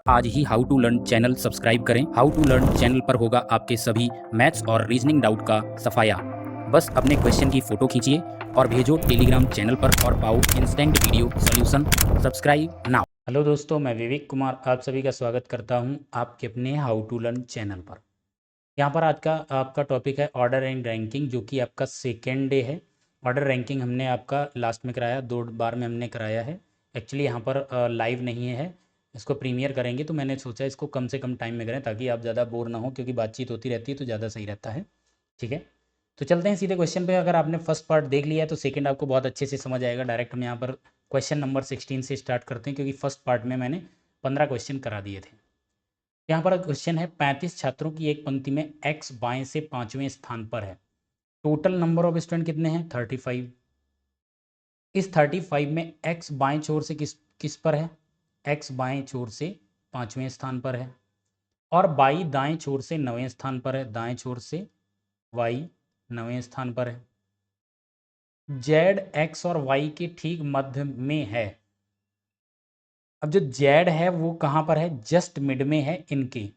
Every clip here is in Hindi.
आज ही how to learn channel subscribe करें। हाउ टू लर्न चैनल पर होगा आपके सभी मैथ्स और रीजनिंग डाउट का सफाया। बस अपने क्वेश्चन की फोटो खींचिए और भेजो टेलीग्राम चैनल पर और पाओ instant video solution. Subscribe now. Hello दोस्तों, मैं विवेक कुमार आप सभी का स्वागत करता हूं आपके अपने हाउ टू लर्न चैनल पर। यहाँ पर आज का आपका टॉपिक है ऑर्डर एंड रैंकिंग, जो कि आपका सेकेंड डे है। ऑर्डर रैंकिंग हमने आपका लास्ट में कराया, 2 बार में हमने कराया है। एक्चुअली यहाँ पर लाइव नहीं है, इसको प्रीमियर करेंगे, तो मैंने सोचा इसको कम से कम टाइम में करें ताकि आप ज़्यादा बोर ना हो, क्योंकि बातचीत होती रहती है तो ज़्यादा सही रहता है। ठीक है, तो चलते हैं सीधे क्वेश्चन पे। अगर आपने फर्स्ट पार्ट देख लिया है तो सेकंड आपको बहुत अच्छे से समझ आएगा। डायरेक्ट हम यहाँ पर क्वेश्चन नंबर 16 से स्टार्ट करते हैं, क्योंकि फर्स्ट पार्ट में मैंने 15 क्वेश्चन करा दिए थे। यहाँ पर क्वेश्चन है, 35 छात्रों की एक पंक्ति में x बाएं से 5वें स्थान पर है। टोटल नंबर ऑफ स्टूडेंट कितने हैं? 35। इस 35 में x बाएं छोर से किस किस पर है? x बाएं छोर से 5वें स्थान पर है, और y दाएं छोर से 9वें स्थान पर है। दाएं छोर से y 9वें स्थान पर है। z x और y के ठीक मध्य में है। अब जो z है वो कहाँ पर है? जस्ट मिड में है इनके।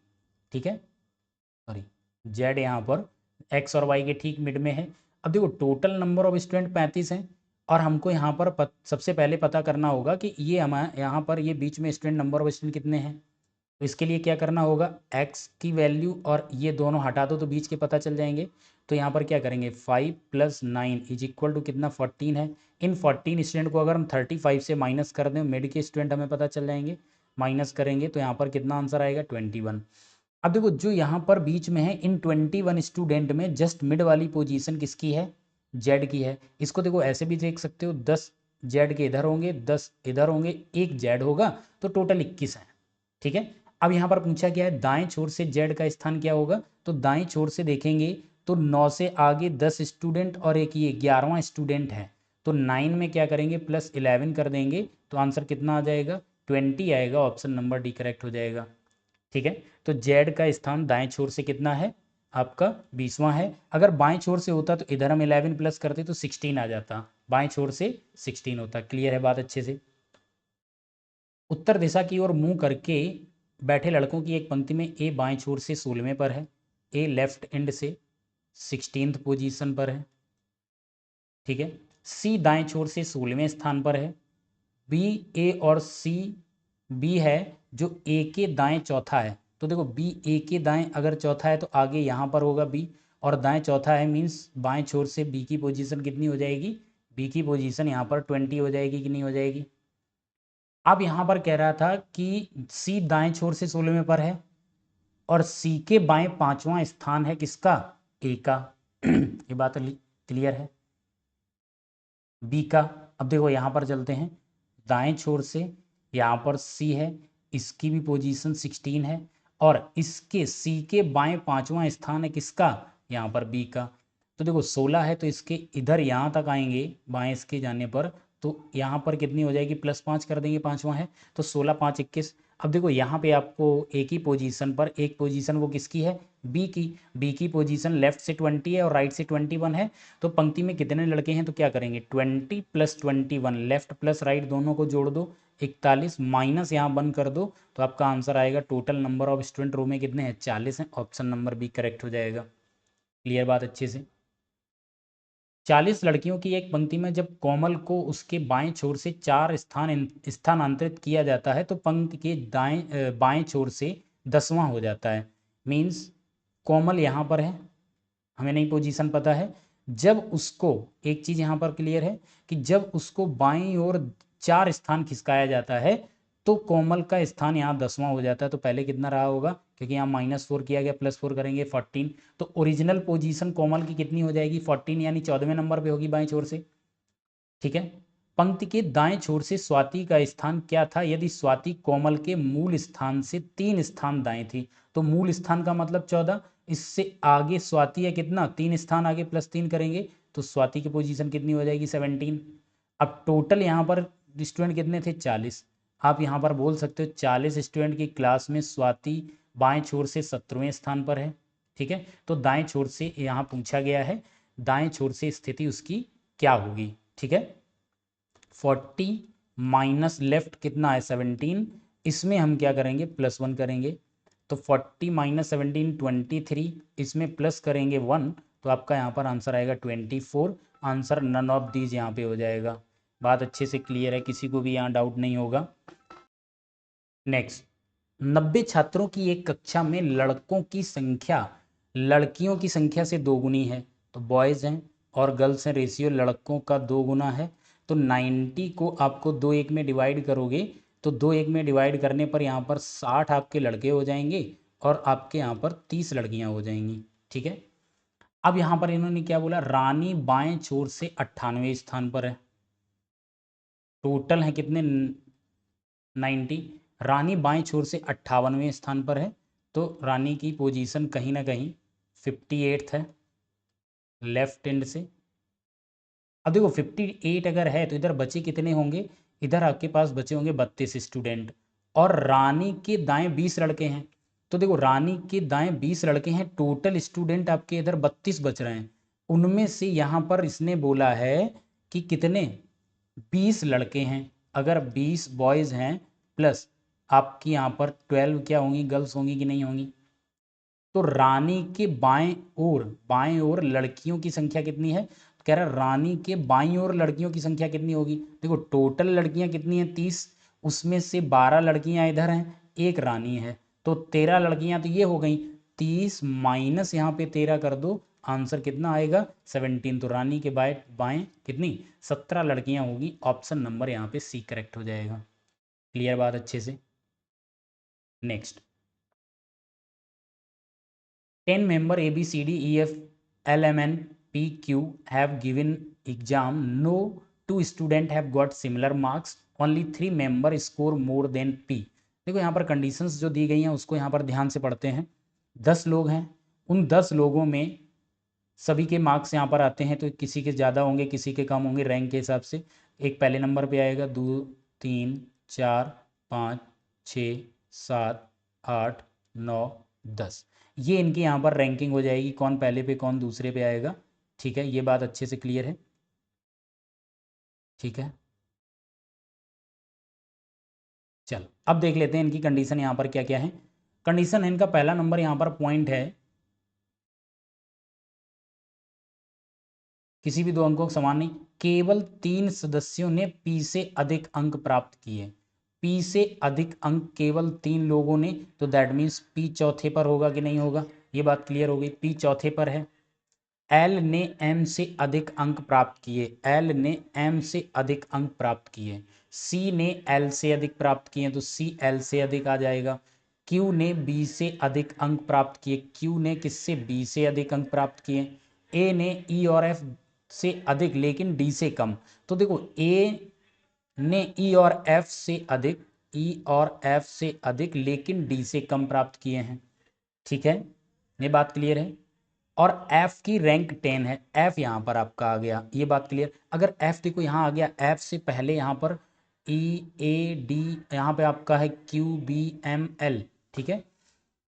ठीक है, सॉरी, z यहाँ पर x और y के ठीक मिड में है। अब देखो, टोटल नंबर ऑफ स्टूडेंट 35 हैं, और हमको यहाँ पर सबसे पहले पता करना होगा कि ये हमारे यहाँ पर ये बीच में स्टूडेंट नंबर ऑफ स्टूडेंट कितने हैं। तो इसके लिए क्या करना होगा, x की वैल्यू और ये दोनों हटा दो तो बीच के पता चल जाएंगे। तो यहाँ पर क्या करेंगे, 5 + 9 इज इक्वल टू कितना? 14 है। इन 14 स्टूडेंट को अगर हम 35 से माइनस कर दें, मिड के स्टूडेंट हमें पता चल जाएंगे। माइनस करेंगे तो यहाँ पर कितना आंसर आएगा? 21। अब देखो, जो यहाँ पर बीच में है, इन 21 स्टूडेंट में जस्ट मिड वाली पोजीशन किसकी है? जेड की है। इसको देखो ऐसे भी देख सकते हो, 10 जेड के इधर होंगे, 10 इधर होंगे, एक जेड होगा, तो टोटल 21 है। ठीक है, अब यहाँ पर पूछा गया है दाएं छोर से जेड का स्थान क्या होगा। तो दाएं छोर से देखेंगे तो 9 से आगे 10 स्टूडेंट और एक ये 11वां स्टूडेंट है। तो 9 में क्या करेंगे, +11 कर देंगे, तो आंसर कितना आ जाएगा? 20 आएगा। ऑप्शन नंबर डी करेक्ट हो जाएगा। ठीक है, तो जेड का स्थान दाएं छोर से कितना है? आपका 20वां है। अगर बाएं छोर से होता तो इधर हम 11 प्लस करते तो 16 आ जाता। बाएं छोर से 16 होता। क्लियर है बात अच्छे से? उत्तर दिशा की ओर मुंह करके बैठे लड़कों की एक पंक्ति में ए बाएं छोर से 16वें पर है, ए लेफ्ट एंड से 16th पोजीशन पर है। ठीक है, सी दाएं छोर से 16वें स्थान पर है। बी, ए और सी, बी है जो ए के दाएं चौथा है। तो देखो, बी ए के दाएं अगर चौथा है तो आगे यहाँ पर होगा बी, और दाएं चौथा है मीन्स बाएं छोर से बी की पोजीशन कितनी हो जाएगी? बी की पोजीशन यहाँ पर 20 हो जाएगी कि नहीं हो जाएगी? अब यहाँ पर कह रहा था कि सी दाएं छोर से 16वें पर है, और सी के बाएं 5वां स्थान है किसका? ए का। ये बात क्लियर है? बी का। अब देखो यहाँ पर चलते हैं, दाएं छोर से यहाँ पर सी है, इसकी भी पोजीशन 16 है, और इसके सी के बाएं 5वां स्थान है किसका? यहाँ पर बी का। तो देखो 16 है तो इसके इधर यहाँ तक आएंगे बाएं इसके जाने पर, तो यहाँ पर कितनी हो जाएगी? +5 कर देंगे, 5वां है तो 16 5 21। अब देखो यहाँ पे आपको एक ही पोजीशन पर, एक पोजीशन वो किसकी है? बी की पोजीशन लेफ्ट से 20 है और राइट से 21 है। तो पंक्ति में कितने लड़के हैं? तो क्या करेंगे, 20 + 21, लेफ्ट प्लस राइट दोनों को जोड़ दो, 41, माइनस यहाँ बंद कर दो, तो आपका आंसर आएगा टोटल नंबर ऑफ स्टूडेंट रो में कितने हैं? 40 हैं। ऑप्शन नंबर बी करेक्ट हो जाएगा। क्लियर बात अच्छे से? 40 लड़कियों की एक पंक्ति में जब कोमल को उसके बाएं छोर से 4 स्थानांतरित किया जाता है तो पंक्ति के बाएं छोर से 10वां हो जाता है। मीन्स कोमल यहाँ पर है, हमें नहीं पोजीशन पता है। जब उसको, एक चीज़ यहाँ पर क्लियर है कि जब उसको बाईं ओर 4 स्थान खिसकाया जाता है तो कोमल का स्थान यहाँ 10वां हो जाता है। तो पहले कितना रहा होगा, क्योंकि यहाँ -4 किया गया, +4 करेंगे 14। तो ओरिजिनल पोजीशन कोमल की कितनी हो जाएगी? 14, यानी 14वें नंबर पे होगी बाएं छोर से। ठीक है, पंक्ति के दाएं छोर से स्वाति का स्थान क्या था यदि स्वाति कोमल के मूल स्थान से 3 स्थान दाएं थी? तो मूल स्थान का मतलब 14, इससे आगे स्वाति है कितना? 3 स्थान आगे +3 करेंगे तो स्वाति की पोजीशन कितनी हो जाएगी? 17। अब टोटल यहाँ पर स्टूडेंट कितने थे? 40। आप यहाँ पर बोल सकते हो 40 स्टूडेंट की क्लास में स्वाति बाएं छोर से 17वें स्थान पर है। ठीक है, तो दाएं छोर से यहाँ पूछा गया है, दाएं छोर से स्थिति उसकी क्या होगी? ठीक है, 40 माइनस लेफ्ट कितना है? 17, इसमें हम क्या करेंगे, +1 करेंगे। तो 40 - 17 23, इसमें प्लस करेंगे 1, तो आपका यहाँ पर आंसर आएगा 24। आंसर नन ऑफ दीज यहाँ पे हो जाएगा। बात अच्छे से क्लियर है, किसी को भी यहाँ डाउट नहीं होगा। नेक्स्ट, 90 छात्रों की एक कक्षा में लड़कों की संख्या लड़कियों की संख्या से 2 गुनी है। तो बॉयज़ हैं और गर्ल्स हैं, रेशियो लड़कों का 2 गुना है। तो 90 को आपको 2 1 में डिवाइड करोगे तो 2 1 में डिवाइड करने पर यहाँ पर 60 आपके लड़के हो जाएंगे और आपके यहाँ पर 30 लड़कियाँ हो जाएंगी। ठीक है। अब यहाँ पर इन्होंने क्या बोला, रानी बाएं छोर से 98वें स्थान पर है। टोटल है कितने, 90। रानी बाएं छोर से 58वें स्थान पर है। तो रानी की पोजीशन कहीं ना कहीं 58 है लेफ्ट एंड से। अब देखो 58 अगर है तो इधर बचे कितने होंगे, इधर आपके पास बचे होंगे 32 स्टूडेंट। और रानी के दाएं 20 लड़के हैं। तो देखो रानी के दाएं 20 लड़के हैं, टोटल स्टूडेंट आपके इधर 32 बच रहे हैं। उनमें से यहाँ पर इसने बोला है कि कितने, 20 लड़के हैं। अगर 20 बॉयज़ हैं प्लस आपकी यहाँ पर 12 क्या होंगी, गर्ल्स होंगी कि नहीं होंगी। तो रानी के बाएं ओर लड़कियों की संख्या कितनी है, तो कह रहा है रानी के बाईं ओर लड़कियों की संख्या कितनी होगी। देखो टोटल लड़कियां कितनी हैं, 30। उसमें से 12 लड़कियां इधर हैं, एक रानी है। तो 13 लड़कियां तो ये हो गई। 30 माइनस यहाँ पे 13 कर दो, आंसर कितना आएगा, 17। तो रानी के बाएं बाएं कितनी, 17 लड़कियां होगी। ऑप्शन नंबर यहाँ पे सी करेक्ट हो जाएगा। क्लियर बात अच्छे से। Next, 10 member A B C D E F L M N P Q have given exam. No two student have got similar marks. Only 3 member score more than P. देखो यहाँ पर कंडीशंस जो दी गई हैं उसको यहाँ पर ध्यान से पढ़ते हैं। 10 लोग हैं, उन 10 लोगों में सभी के मार्क्स यहाँ पर आते हैं, तो किसी के ज़्यादा होंगे किसी के कम होंगे रैंक के हिसाब से। एक पहले नंबर पे आएगा, 2 3 4 5 6 7 8 9 10। ये इनकी यहाँ पर रैंकिंग हो जाएगी, कौन पहले पे कौन दूसरे पे आएगा। ठीक है, ये बात अच्छे से क्लियर है। ठीक है, चलो अब देख लेते हैं इनकी कंडीशन यहाँ पर क्या क्या है। कंडीशन है इनका, पहला नंबर यहाँ पर पॉइंट है, किसी भी 2 अंकों को समान नहीं। केवल 3 सदस्यों ने पी से अधिक अंक प्राप्त किए। पी से अधिक अंक केवल 3 लोगों ने, तो दैट मीन्स पी चौथे पर होगा कि नहीं होगा। ये बात क्लियर हो गई, पी चौथे पर है। एल ने एम से अधिक अंक प्राप्त किए, एल ने एम से अधिक अंक प्राप्त किए। सी ने एल से अधिक प्राप्त किए, तो सी एल से अधिक आ जाएगा। क्यू ने बी से अधिक अंक प्राप्त किए, क्यू ने किससे, बी से अधिक अंक प्राप्त किए। ए ने ई और एफ से अधिक लेकिन डी से कम। तो देखो ए ने ई और एफ से अधिक, ई और एफ से अधिक लेकिन डी से कम प्राप्त किए हैं। ठीक है, ये बात क्लियर है। और एफ की रैंक 10 है, एफ यहाँ पर आपका आ गया, ये बात क्लियर। अगर एफ देखो यहाँ आ गया, एफ से पहले यहाँ पर ई ए डी, यहाँ पे आपका है क्यू बी एम एल। ठीक है,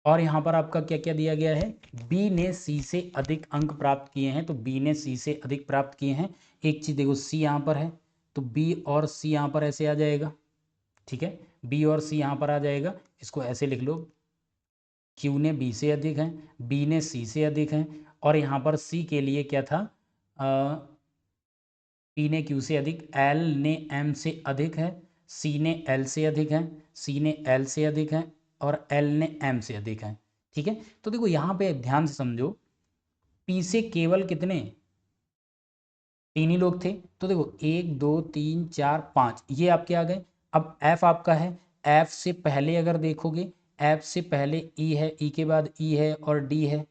और यहाँ पर आपका क्या क्या दिया गया है, बी ने सी से अधिक अंक प्राप्त किए हैं, तो बी ने सी से अधिक प्राप्त किए हैं। एक चीज़ देखो, सी यहाँ पर है तो बी और सी यहाँ पर ऐसे आ जाएगा। ठीक है, बी और सी यहाँ पर आ जाएगा, इसको ऐसे लिख लो, क्यू ने बी से अधिक है, बी ने सी से अधिक है। और यहाँ पर सी के लिए क्या था, पी ने क्यू से अधिक, एल ने एम से अधिक है, सी ने एल से अधिक है, सी ने एल से अधिक है और एल ने एम से अधिक है। ठीक है, तो देखो यहाँ पे ध्यान से समझो, पी से केवल कितने, 3 ही लोग थे। तो देखो 1 2 3 4 5 ये आपके आ गए। अब एफ आपका है, एफ से पहले अगर देखोगे, एफ से पहले ई है, ई के बाद ई है और डी है।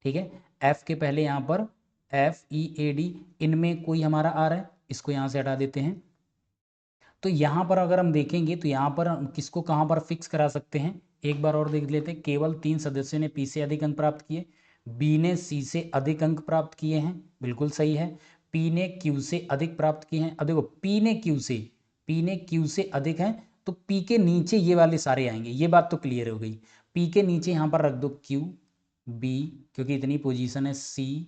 ठीक है, एफ के पहले यहाँ पर एफ ई ए डी, इनमें कोई हमारा आ रहा है, इसको यहाँ से हटा देते हैं। तो यहाँ पर अगर हम देखेंगे तो यहाँ पर हम किसको कहाँ पर फिक्स करा सकते हैं, एक बार और देख लेते हैं। केवल 3 सदस्यों ने पी से अधिक अंक प्राप्त किए, बी ने सी से अधिक अंक प्राप्त किए हैं, बिल्कुल सही है। पी ने क्यू से अधिक प्राप्त किए हैं। अब देखो पी ने क्यू से अधिक हैं, तो पी के नीचे ये वाले सारे आएंगे, ये बात तो क्लियर हो गई। पी के नीचे यहाँ पर रख दो क्यू बी, क्योंकि इतनी पोजीशन है, सी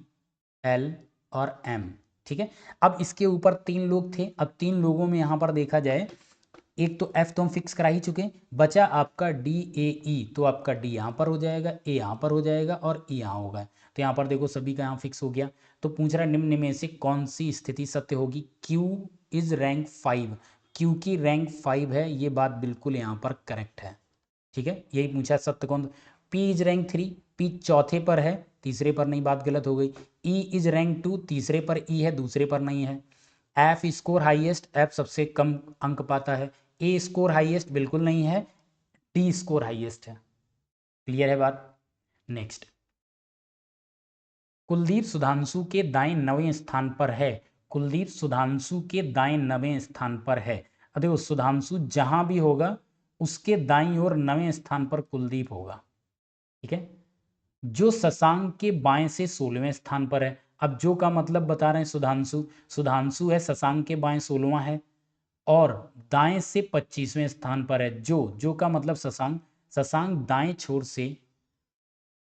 एल और एम। ठीक है, अब इसके ऊपर 3 लोग थे, अब 3 लोगों में यहाँ पर देखा जाए एक तो एफ तो हम फिक्स करा ही चुके हैं, बचा आपका डी ए ई, तो आपका डी यहाँ पर हो जाएगा, ए यहाँ पर हो जाएगा और ई यहाँ होगा। तो यहाँ पर देखो सभी का यहाँ फिक्स हो गया। तो पूछ रहा है निम्न में से कौन सी स्थिति सत्य होगी। क्यू इज रैंक 5, क्यू की रैंक 5 है, ये बात बिल्कुल यहाँ पर करेक्ट है। ठीक है, यही पूछा सत्य कौन। पी इज रैंक 3, पी चौथे पर है, तीसरे पर नहीं, बात गलत हो गई। ई इज रैंक 2, तीसरे पर ई है, दूसरे पर नहीं है। एफ स्कोर हाईएस्ट, एफ सबसे कम अंक पाता है। ए स्कोर हाईएस्ट बिल्कुल नहीं है, डी स्कोर हाईएस्ट है। क्लियर है बात। नेक्स्ट, कुलदीप सुधांशु के दाएं 9वें स्थान पर है। कुलदीप सुधांशु के दाएं 9वें स्थान पर है। अब देखो सुधांशु जहां भी होगा उसके दाईं ओर 9वें स्थान पर कुलदीप होगा। ठीक है, जो शशांक के बाएं से 16वें स्थान पर है। अब जो का मतलब बता रहे हैं सुधांशु, सुधांशु है शशांक के बाएं 16वां है और दाएं से 25वें स्थान पर है। जो का मतलब शशांक, शशांक दाएं छोर से,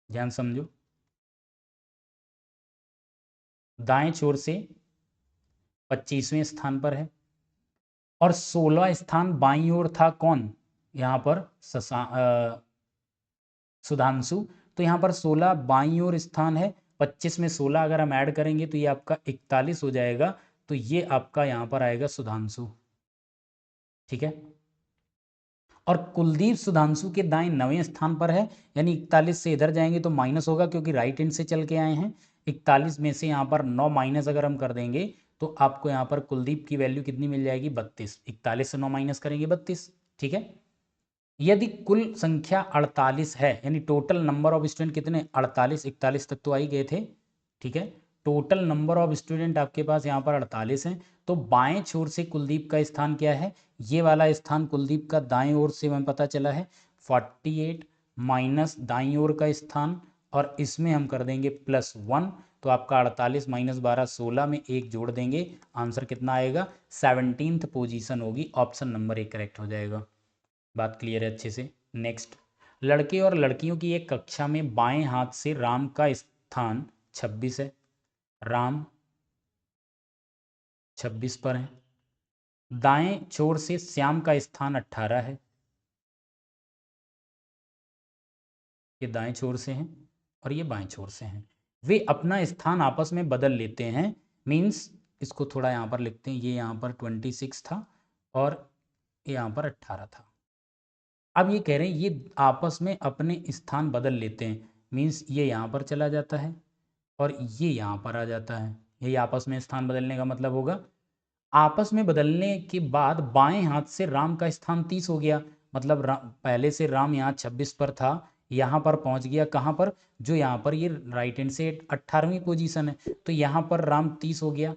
ध्यान समझो, दाएं छोर से 25वें स्थान पर है और 16वां स्थान बाईं ओर था कौन, यहां पर सुधांशु। तो यहाँ पर 16 बाईं ओर स्थान है, 25 में 16 अगर हम ऐड करेंगे तो ये आपका 41 हो जाएगा। तो ये आपका यहाँ पर आएगा सुधांशु। ठीक है, और कुलदीप सुधांशु के दाएं 9वें स्थान पर है, यानी 41 से इधर जाएंगे तो माइनस होगा क्योंकि राइट हैंड से चल के आए हैं। 41 में से यहाँ पर 9 माइनस अगर हम कर देंगे तो आपको यहाँ पर कुलदीप की वैल्यू कितनी मिल जाएगी, 32। 41 से 9 माइनस करेंगे 32। ठीक है, यदि कुल संख्या 48 है, यानी टोटल नंबर ऑफ स्टूडेंट कितने, 48, 41 तक तो आ ही गए थे। ठीक है, टोटल नंबर ऑफ स्टूडेंट आपके पास यहाँ पर 48 हैं। तो बाएं छोर से कुलदीप का स्थान क्या है, ये वाला स्थान कुलदीप का दाएं ओर से हमें पता चला है 48 माइनस दाईं ओर का स्थान और इसमें हम कर देंगे +1। तो आपका 48 माइनस 12 16 में एक जोड़ देंगे, आंसर कितना आएगा, 17th पोजीशन होगी। ऑप्शन नंबर 1 करेक्ट हो जाएगा। बात क्लियर है अच्छे से। नेक्स्ट, लड़के और लड़कियों की एक कक्षा में बाएं हाथ से राम का स्थान 26 है, राम 26 पर है। दाएं छोर से श्याम का स्थान 18 है, ये दाएं छोर से हैं और ये बाएं छोर से हैं। वे अपना स्थान आपस में बदल लेते हैं, मीन्स इसको थोड़ा यहाँ पर लिखते हैं, ये यहाँ पर 26 था और यहाँ पर 18 था। अब ये कह रहे हैं ये आपस में अपने स्थान बदल लेते हैं, मीन्स ये यहाँ पर चला जाता है और ये यहाँ पर आ जाता है। यही आपस में स्थान बदलने का मतलब होगा। आपस में बदलने के बाद बाएं हाथ से राम का स्थान 30 हो गया, मतलब पहले से राम यहाँ 26 पर था, यहाँ पर पहुँच गया कहाँ पर, जो यहाँ पर ये राइट हैंड से 18वीं पोजीशन है, तो यहाँ पर राम 30 हो गया।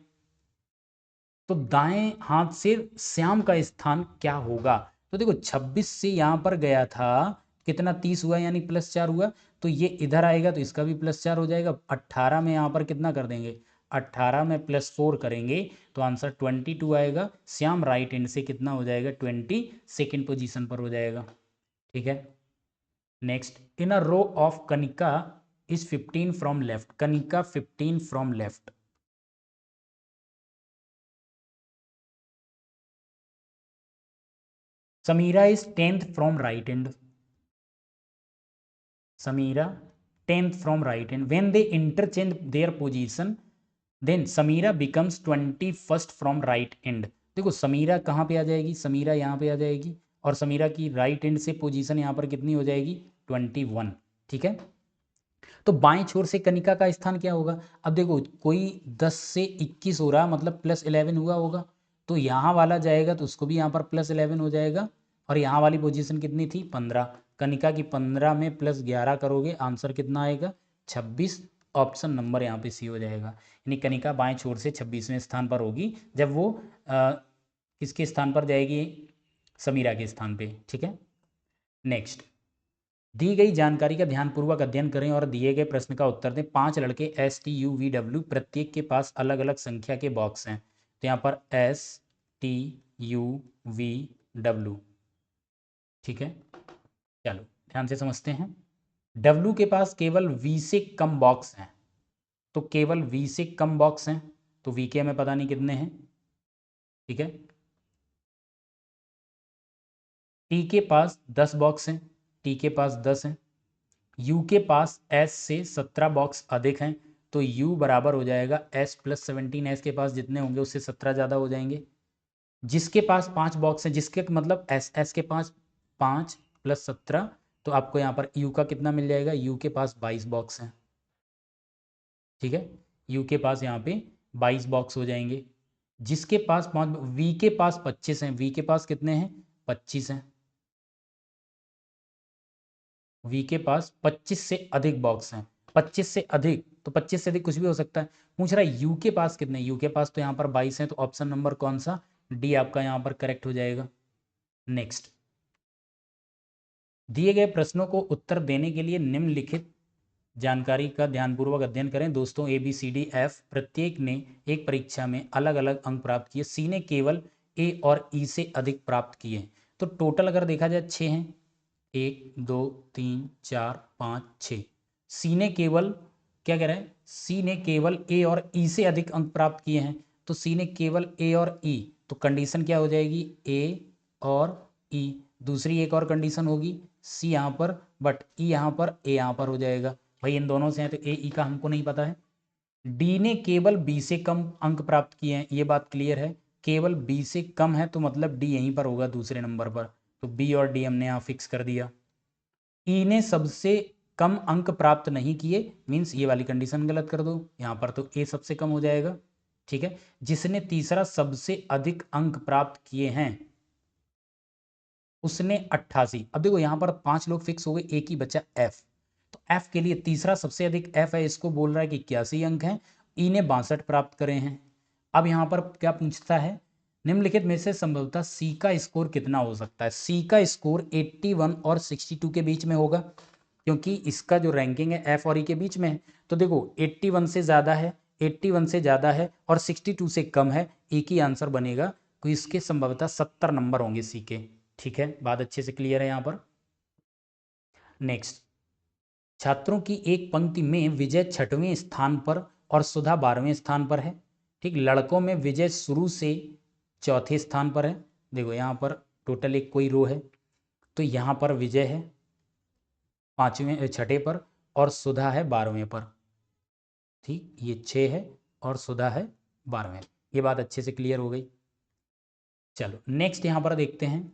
तो दाएं हाथ से श्याम का स्थान क्या होगा, तो देखो 26 से यहाँ पर गया था, कितना 30 हुआ यानी +4 हुआ, तो ये इधर आएगा तो इसका भी +4 हो जाएगा। 18 में यहाँ पर कितना कर देंगे, 18 में +4 करेंगे तो आंसर 22 आएगा। श्याम राइट हैंड से कितना हो जाएगा, 22nd पोजीशन पर हो जाएगा। ठीक है, next, in a row of Kanika is 15 from left, Kanika 15 from left. Samira is 10th from right hand. Samira 10th from right hand. When they interchange their position, then Samira becomes 21st from right hand. देखो समीरा कहाँ पे आ जाएगी, समीरा यहाँ पे आ जाएगी और समीरा की राइट हैंड से पोजीशन यहाँ पर कितनी हो जाएगी, 21। ठीक है, तो बाएं छोर से कनिका का स्थान क्या होगा। अब देखो कोई 10 से 21 हो रहा मतलब +11 हुआ होगा, तो यहाँ वाला जाएगा तो उसको भी यहाँ पर +11 हो जाएगा और यहाँ वाली पोजीशन कितनी थी, 15। कनिका की 15 में +11 करोगे आंसर कितना आएगा, 26। ऑप्शन नंबर यहाँ पे सी हो जाएगा, यानी कनिका बाएं छोर से 26वें स्थान पर होगी जब वो किसके स्थान पर जाएगी, समीरा के स्थान पे। ठीक है, नेक्स्ट, दी गई जानकारी का ध्यानपूर्वक अध्ययन करें और दिए गए प्रश्न का उत्तर दें। 5 लड़के STUVW, प्रत्येक के पास अलग अलग संख्या के बॉक्स हैं, तो यहाँ पर STUVW। ठीक है, चलो ध्यान से समझते हैं। W के पास केवल V से कम बॉक्स हैं, तो केवल V से कम बॉक्स हैं, तो V के हमें पता नहीं कितने हैं। ठीक है, टी के पास 10 बॉक्स हैं, टी के पास 10 हैं, यू के पास एस से 17 बॉक्स अधिक हैं, तो यू बराबर हो जाएगा एस प्लस 17, एस के पास जितने होंगे उससे 17 ज़्यादा हो जाएंगे। जिसके पास 5 बॉक्स हैं, जिसके मतलब एस एस के पास 5 प्लस 17, तो आपको यहाँ पर यू का कितना मिल जाएगा, यू के पास 22 बॉक्स हैं। ठीक है, यू के पास यहाँ पे 22 बॉक्स हो जाएंगे। जिसके पास 5, वी के पास 25 हैं, वी के पास कितने हैं, 25 हैं। वी के पास 25 से अधिक बॉक्स हैं, 25 से अधिक, तो 25 से अधिक कुछ भी हो सकता है। पूछ रहा है यू के पास कितने, यू के पास तो यहाँ पर 22 हैं, तो ऑप्शन नंबर कौन सा, डी आपका यहाँ पर करेक्ट हो जाएगा। नेक्स्ट, दिए गए प्रश्नों को उत्तर देने के लिए निम्नलिखित जानकारी का ध्यानपूर्वक अध्ययन करें। दोस्तों A B C D F प्रत्येक ने एक परीक्षा में अलग अलग अंक प्राप्त किए, सी ने केवल ए और ई से अधिक प्राप्त किए। तो टोटल अगर देखा जाए 6 हैं, 1 2 3 4 5 6। सी ने केवल, क्या कह रहा है, सी ने केवल ए और ई से अधिक अंक प्राप्त किए हैं, तो सी ने केवल ए और ई, तो कंडीशन क्या हो जाएगी, ए और ई। दूसरी एक और कंडीशन होगी, सी यहाँ पर बट ई यहाँ पर, ए यहाँ पर हो जाएगा। भाई इन दोनों से हैं तो ए ई का हमको नहीं पता है। डी ने केवल बी से कम अंक प्राप्त किए हैं, ये बात क्लियर है। केवल बी से कम है तो मतलब डी यहीं पर होगा दूसरे नंबर पर, तो बी और डी हमने यहाँ फिक्स कर दिया। ई ने सबसे कम अंक प्राप्त नहीं किए, मीन्स ये वाली कंडीशन गलत कर दो, यहाँ पर तो ए सबसे कम हो जाएगा। ठीक है, जिसने तीसरा सबसे अधिक अंक प्राप्त किए हैं उसने 88। अब देखो यहाँ पर 5 लोग फिक्स हो गए, एक ही बचा एफ, तो एफ के लिए तीसरा सबसे अधिक एफ है, इसको बोल रहा है कि 81 अंक हैं, ई ने 62 प्राप्त करे हैं। अब यहाँ पर क्या पूछता है, निम्नलिखित में से संभवतः सी का स्कोर कितना हो सकता है। सी का स्कोर 81 और 62 के बीच में होगा, क्योंकि इसका जो रैंकिंग है एफ और ई के बीच में है। तो देखो 81 से ज़्यादा है, 81 से ज़्यादा है और 62 से कम है, एक ही आंसर बनेगा, तो इसके संभवतः 70 नंबर होंगे सी के। ठीक है, बात अच्छे से क्लियर है यहाँ पर। नेक्स्ट, छात्रों की एक पंक्ति में विजय 6वें स्थान पर और सुधा 12वें स्थान पर है। ठीक, लड़कों में विजय शुरू से चौथे स्थान पर है। देखो यहाँ पर टोटल एक कोई रो है, तो यहाँ पर विजय है 5वें 6ठे पर और सुधा है 12वें पर। ठीक, ये 6 है और सुधा है 12वें। ये बात अच्छे से क्लियर हो गई। चलो नेक्स्ट यहाँ पर देखते हैं,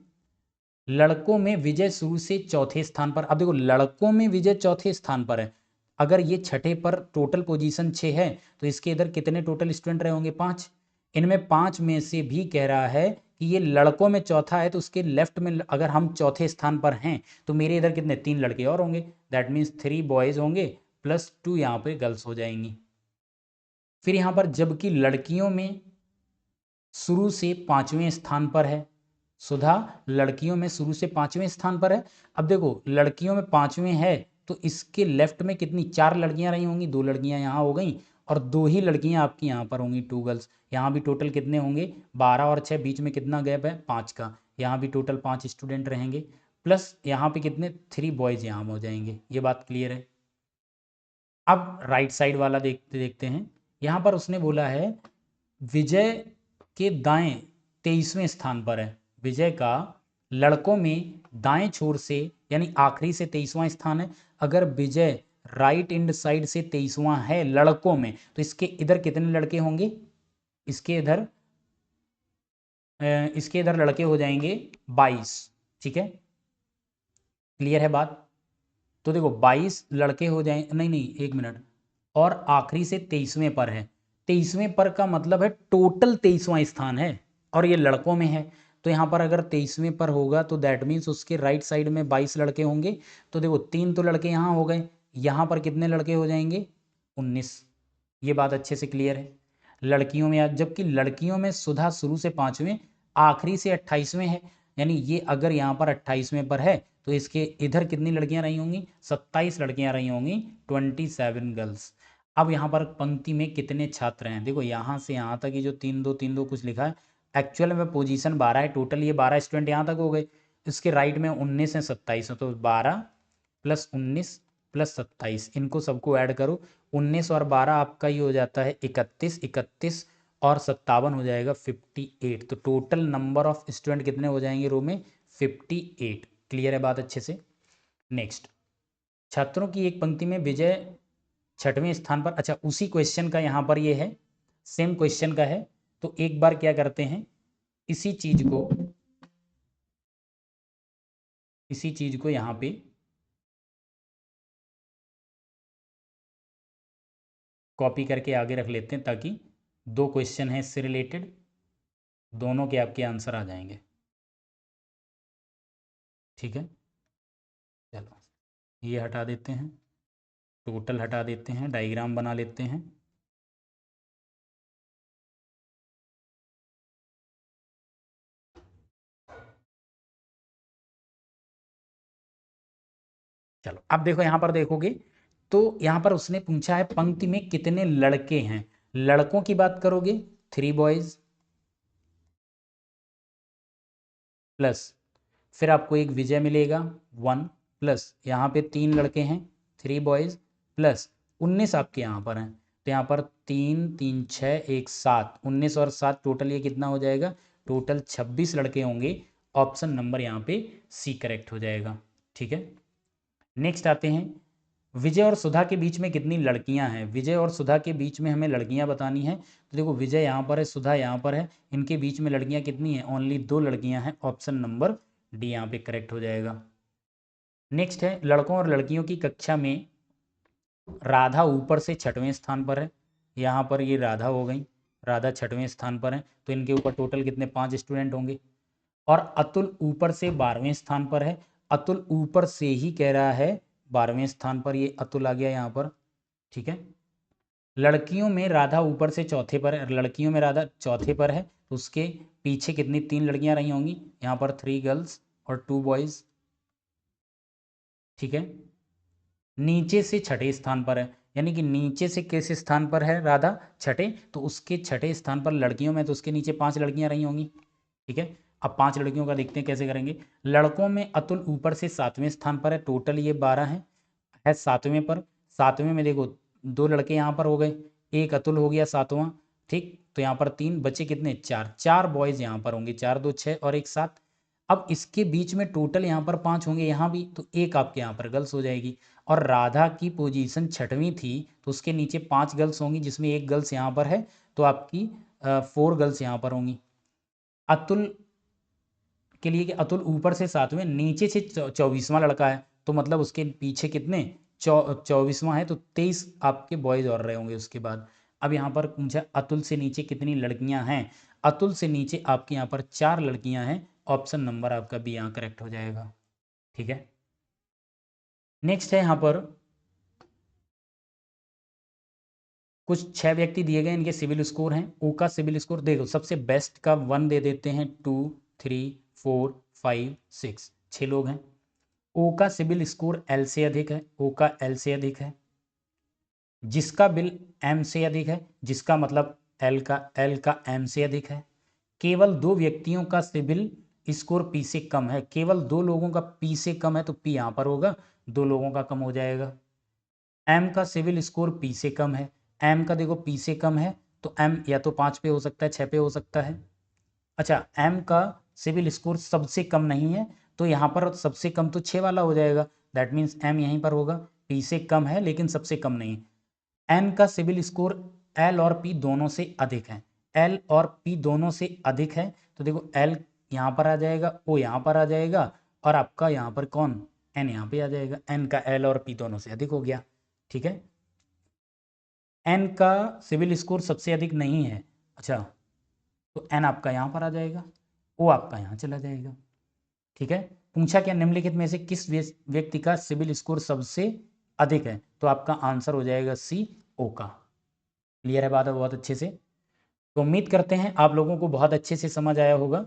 लड़कों में विजय शुरू से चौथे स्थान पर। अब देखो लड़कों में विजय चौथे स्थान पर है, अगर ये 6ठे पर टोटल पोजीशन 6 है तो इसके इधर कितने टोटल स्टूडेंट रहे होंगे, 5। इनमें 5 में से भी कह रहा है कि ये लड़कों में चौथा है, तो उसके लेफ्ट में अगर हम चौथे स्थान पर हैं तो मेरे इधर कितने 3 लड़के और होंगे, दैट मीन्स 3 बॉयज़ होंगे प्लस 2 यहाँ पे गर्ल्स हो जाएंगी। फिर यहाँ पर जबकि लड़कियों में शुरू से 5वें स्थान पर है, सुधा लड़कियों में शुरू से 5वें स्थान पर है। अब देखो लड़कियों में 5वें है तो इसके लेफ्ट में कितनी 4 लड़कियां रही होंगी, 2 लड़कियां यहाँ हो गई और 2 ही लड़कियां आपकी यहाँ पर होंगी, 2 गर्ल्स। यहाँ भी टोटल कितने होंगे, 12 और 6, बीच में कितना गैप है, 5 का। यहाँ भी टोटल 5 स्टूडेंट रहेंगे प्लस यहाँ पे कितने 3 बॉयज़ यहाँ हो जाएंगे। ये बात क्लियर है। अब राइट साइड वाला देखते हैं, यहाँ पर उसने बोला है विजय के दाएं 23वें स्थान पर है। विजय का लड़कों में दाएं छोर से यानी आखिरी से 23वां स्थान है। अगर विजय राइट इंड साइड से 23वां है लड़कों में, तो इसके इधर कितने लड़के होंगे, इसके इधर लड़के हो जाएंगे 22। ठीक है, क्लियर है बात। तो देखो 22 लड़के हो जाए, नहीं नहीं एक मिनट, और आखिरी से 23वें पर है। 23वें पर का मतलब है टोटल 23वां स्थान है और ये लड़कों में है, तो यहाँ पर अगर 23वें पर होगा तो दैट मीन्स उसके राइट साइड में 22 लड़के होंगे। तो देखो 3 तो लड़के यहाँ हो गए, यहाँ पर कितने लड़के हो जाएंगे, 19। ये बात अच्छे से क्लियर है। लड़कियों में, जबकि लड़कियों में सुधा शुरू से 5वें आखिरी से 28वें है, यानी ये अगर यहाँ पर 28वें पर है तो इसके इधर कितनी लड़कियां रही होंगी, 27 लड़कियां रही होंगी, 27 गर्ल्स। अब यहाँ पर पंक्ति में कितने छात्र हैं, देखो यहाँ से यहाँ तक ये जो 3 2 कुछ लिखा है, एक्चुअल में पोजीशन 12 है, टोटल ये 12 स्टूडेंट यहाँ तक हो गए। इसके राइट में 19 है 27 है, तो 12 प्लस 19 प्लस 27, इनको सबको ऐड करो, 19 और 12 आपका ये हो जाता है 31, 31 और 57 हो जाएगा 58। तो टोटल नंबर ऑफ स्टूडेंट कितने हो जाएंगे रो में, 58। क्लियर है बात अच्छे से। नेक्स्ट, छात्रों की एक पंक्ति में विजय 6वें स्थान पर। अच्छा, उसी क्वेश्चन का यहाँ पर ये है, सेम क्वेश्चन का है। तो एक बार क्या करते हैं, इसी चीज को यहाँ पे कॉपी करके आगे रख लेते हैं, ताकि दो क्वेश्चन हैं इससे रिलेटेड, दोनों के आपके आंसर आ जाएंगे। ठीक है, चलो ये हटा देते हैं, टोटल हटा देते हैं, डायग्राम बना लेते हैं। चलो अब देखो, यहाँ पर देखोगे तो यहाँ पर उसने पूछा है पंक्ति में कितने लड़के हैं। लड़कों की बात करोगे 3 बॉयज, प्लस फिर आपको एक विजय मिलेगा 1, प्लस यहाँ पे 3 लड़के हैं 3 बॉयज, प्लस 19 आपके यहाँ पर हैं। तो यहाँ पर 3 3 6 1 7, 19 और 7 टोटल ये कितना हो जाएगा, टोटल 26 लड़के होंगे। ऑप्शन नंबर यहाँ पे सी करेक्ट हो जाएगा। ठीक है, नेक्स्ट आते हैं, विजय और सुधा के बीच में कितनी लड़कियां हैं। विजय और सुधा के बीच में हमें लड़कियां बतानी है। तो देखो, विजय यहाँ पर है, सुधा यहाँ पर है, इनके बीच में लड़कियां कितनी हैं, ओनली 2 लड़कियां हैं। ऑप्शन नंबर डी यहाँ पे करेक्ट हो जाएगा। नेक्स्ट है, लड़कों और लड़कियों की कक्षा में राधा ऊपर से 6वें स्थान पर है। यहाँ पर ये राधा हो गई, राधा 6वें स्थान पर है, तो इनके ऊपर टोटल कितने, 5 स्टूडेंट होंगे। और अतुल ऊपर से 12वें स्थान पर है। अतुल ऊपर से ही कह रहा है 12वें स्थान पर, ये अतुल आ गया यहाँ पर। ठीक है, लड़कियों में राधा ऊपर से चौथे पर है, लड़कियों में राधा चौथे पर है, तो उसके पीछे कितनी 3 लड़कियां रही होंगी, यहाँ पर 3 गर्ल्स और 2 बॉयज। ठीक है, नीचे से 6ठे स्थान पर है, यानी कि नीचे से किस स्थान पर है राधा, 6ठे, तो उसके 6ठे स्थान पर लड़कियों में तो उसके नीचे 5 लड़कियां रही होंगी। ठीक है, अब 5 लड़कियों का देखते हैं कैसे करेंगे। लड़कों में अतुल ऊपर से 7वें स्थान पर है, टोटल ये 12 है 7वें पर। 7वें में देखो 2 लड़के यहाँ पर हो गए, एक अतुल हो गया 7वां। ठीक, तो यहाँ पर 3 बचे, कितने, 4 बॉयज यहाँ पर होंगे, 4 2 6 और 1 7। अब इसके बीच में टोटल यहाँ पर 5 होंगे, यहाँ भी तो एक आपके यहाँ पर गर्ल्स हो जाएगी। और राधा की पोजीशन 6वीं थी, तो उसके नीचे 5 गर्ल्स होंगी, जिसमें एक गर्ल्स यहाँ पर है, तो आपकी 4 गर्ल्स यहाँ पर होंगी। अतुल के लिए कि अतुल ऊपर से 7वें, नीचे से 24वां लड़का है, तो मतलब उसके पीछे कितने 24वां है, तो 23 आपके बॉयज और रहे होंगे उसके बाद। अब यहाँ पर पूछा अतुल से नीचे कितनी लड़कियां हैं। अतुल से नीचे आपके यहाँ पर 4 लड़कियां हैं। ऑप्शन नंबर आपका बी यहाँ करेक्ट हो जाएगा। ठीक है, नेक्स्ट है, यहाँ पर कुछ 6 व्यक्ति दिए गए, इनके सिविल स्कोर हैं। ओ का सिविल स्कोर देखो, सबसे बेस्ट का 1 दे देते हैं, 2 3 4 5 6, 6 लोग हैं। ओ का सिविल स्कोर एल से अधिक है, ओ का एल से अधिक है। जिसका बिल एम से अधिक है, जिसका मतलब एल का एम से अधिक है। केवल 2 व्यक्तियों का सिविल स्कोर पी से कम है, केवल 2 लोगों का पी से कम है, तो पी यहाँ पर होगा, 2 लोगों का कम हो जाएगा। एम का सिविल स्कोर पी से कम है, एम का देखो पी से कम है, तो एम या तो 5 पे हो सकता है, 6 पे हो सकता है। अच्छा, एम का सिविल स्कोर सबसे कम नहीं है, तो यहाँ पर सबसे कम तो 6 वाला हो जाएगा, दैट मीन्स एम यहीं पर होगा, पी से कम है लेकिन सबसे कम नहीं। एन का सिविल स्कोर एल और पी दोनों से अधिक है, एल और पी दोनों से अधिक है, तो देखो एल यहाँ पर आ जाएगा, ओ यहाँ पर आ जाएगा, और आपका यहाँ पर कौन, एन यहाँ पे आ जाएगा। एन का एल और पी दोनों से अधिक हो गया। ठीक है, एन का सिविल स्कोर सबसे अधिक नहीं है, अच्छा, तो एन आपका यहाँ पर आ जाएगा, ओ आपका यहाँ चला जाएगा। ठीक है, पूछा क्या, निम्नलिखित में से किस व्यक्ति का सिविल स्कोर सबसे अधिक है, तो आपका आंसर हो जाएगा सी, ओ का। क्लियर है बात है बहुत अच्छे से। तो उम्मीद करते हैं आप लोगों को बहुत अच्छे से समझ आया होगा।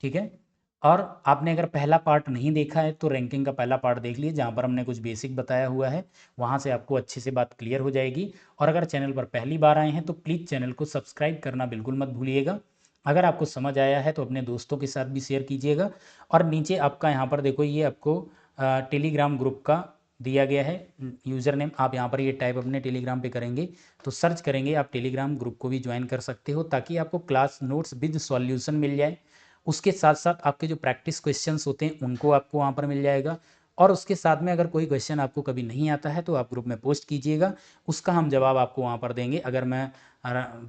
ठीक है, और आपने अगर पहला पार्ट नहीं देखा है तो रैंकिंग का पहला पार्ट देख लीजिए, जहाँ पर हमने कुछ बेसिक बताया हुआ है, वहाँ से आपको अच्छे से बात क्लियर हो जाएगी। और अगर चैनल पर पहली बार आए हैं तो प्लीज़ चैनल को सब्सक्राइब करना बिल्कुल मत भूलिएगा। अगर आपको समझ आया है तो अपने दोस्तों के साथ भी शेयर कीजिएगा। और नीचे आपका यहाँ पर देखो, ये आपको टेलीग्राम ग्रुप का दिया गया है यूज़र नेम, आप यहाँ पर ये टाइप अपने टेलीग्राम पे करेंगे तो सर्च करेंगे, आप टेलीग्राम ग्रुप को भी ज्वाइन कर सकते हो, ताकि आपको क्लास नोट्स विद सॉल्यूशन मिल जाए। उसके साथ साथ आपके जो प्रैक्टिस क्वेश्चंस होते हैं उनको आपको वहाँ पर मिल जाएगा। और उसके साथ में अगर कोई क्वेश्चन आपको कभी नहीं आता है तो आप ग्रुप में पोस्ट कीजिएगा, उसका हम जवाब आपको वहाँ पर देंगे। अगर मैं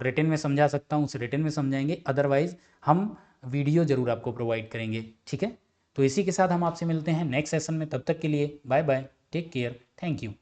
रिटन में समझा सकता हूँ उस रिटन में समझाएंगे, अदरवाइज़ हम वीडियो ज़रूर आपको प्रोवाइड करेंगे। ठीक है, तो इसी के साथ हम आपसे मिलते हैं नेक्स्ट सेशन में। तब तक के लिए bye bye, take care, thank you.